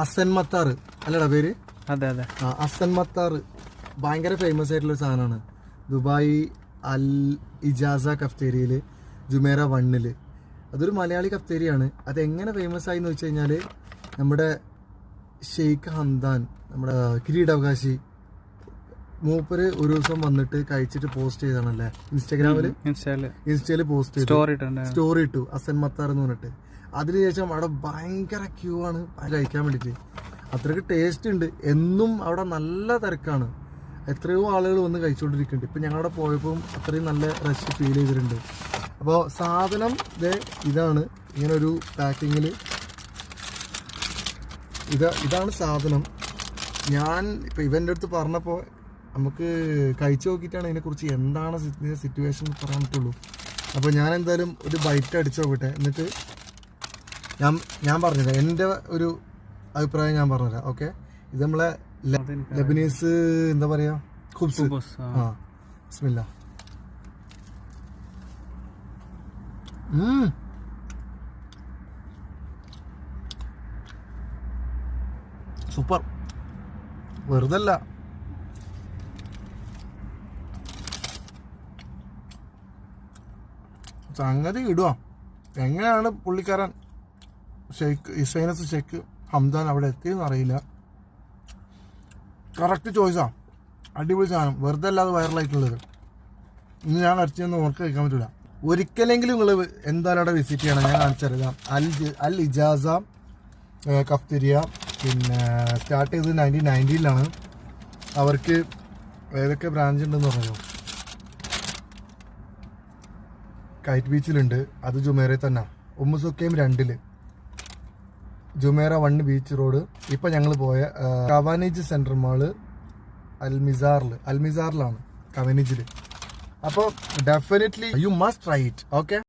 Asan Matar അല്ലടാ പേര്? അതെ അതെ. അസൻ മത്താർ ഭയങ്കര ഫേമസ് ആയിട്ടുള്ള സാധനമാണ്. ദുബായ് അൽ ഇജാസ കഫ്തേരിയയിൽ ജുമേറ 1 അതൊരു മലയാളി കഫ്തേരിയാണ്. അതെങ്ങനെ ഫേമസ് ആയി എന്ന് വെച്ച് കഴിഞ്ഞാൽ നമ്മുടെ ഷെയ്ഖ് ഹംദാൻ, നമ്മുടെ കിരീടാവകാശി മൂപ്പര് ഒരു ദിവസം വന്നിട്ട് കഴിച്ചിട്ട് പോസ്റ്റ് ചെയ്താണല്ലേ ഇൻസ്റ്റയില് പോസ്റ്റ് ചെയ്തു, സ്റ്റോറി ഇട്ടു അസൻ മത്താർ എന്ന് പറഞ്ഞിട്ട്. അതിനുശേഷം അവിടെ ഭയങ്കര ക്യൂ ആണ് കഴിക്കാൻ വേണ്ടിയിട്ട്. അത്രയ്ക്ക് ടേസ്റ്റ് ഉണ്ട്. എന്നും അവിടെ നല്ല തിരക്കാണ്. എത്രയോ ആളുകൾ വന്ന് കഴിച്ചുകൊണ്ടിരിക്കുന്നുണ്ട്. ഇപ്പം ഞങ്ങളവിടെ പോയപ്പോൾ അത്രയും നല്ല റഷ് ഫീൽ ചെയ്തിട്ടുണ്ട്. അപ്പോൾ സാധനം ഇതാണ്, ഇങ്ങനൊരു പാക്കിങ്ങിൽ ഇതാണ് സാധനം. ഞാൻ ഇപ്പം ഇവൻ്റെ അടുത്ത് പറഞ്ഞപ്പോൾ നമുക്ക് കഴിച്ചു നോക്കിയിട്ടാണ് ഇതിനെക്കുറിച്ച് എന്താണ് സിറ്റുവേഷൻ പറയാൻ പറ്റുള്ളൂ. അപ്പോൾ ഞാൻ എന്തായാലും ഒരു ബൈറ്റ് അടിച്ചു നോക്കട്ടെ, എന്നിട്ട് ഞാൻ പറഞ്ഞുതരാം എൻ്റെ ഒരു അഭിപ്രായം ഞാൻ പറഞ്ഞുതരാം. ഓക്കെ, ഇത് നമ്മളെ ലബനീസ് എന്താ പറയാ, ഖുബ്സ്. ബിസ്മില്ലാ. സൂപ്പർ. വെറുതല്ല, സംഗതി ഇടുക. എങ്ങനെയാണ് പുള്ളിക്കാരൻ ഷെയ്ഖ് ഹംദാൻ അവിടെ എത്തിയെന്ന് അറിയില്ല. കറക്റ്റ് ചോയ്സാ, അടിപൊളി സാധനം. വെറുതെ അല്ലാതെ വൈറലായിട്ടുള്ളത്. ഇന്ന് ഞാൻ അടിച്ചൊന്നും ഓർക്ക് കഴിക്കാൻ പറ്റില്ല. ഒരിക്കലെങ്കിലും നിങ്ങൾ എന്തായാലും അവിടെ വിസിറ്റ് ചെയ്യണം. ഞാൻ കാണിച്ചറിയാം. അൽ ഇജാസ കഫ്തേരിയ. പിന്നെ സ്റ്റാർട്ട് ചെയ്തത് 1990 അവർക്ക് ഏതൊക്കെ ബ്രാഞ്ച് ഉണ്ടെന്ന് പറയുമോ? കൈറ്റ് ബീച്ചിലുണ്ട്, അത് ജുമേറയിൽ തന്നെ. ഉമ്മുസുക്കയും 2 ജുമേറ 1 ബീച്ച് റോഡ്. ഇപ്പം ഞങ്ങൾ പോയ കവാനിജ് സെൻട്രൽ മാള് അൽമിസാറിലാണ്, കവാനിജിൽ. അപ്പോൾ definitely you must try it. Okay.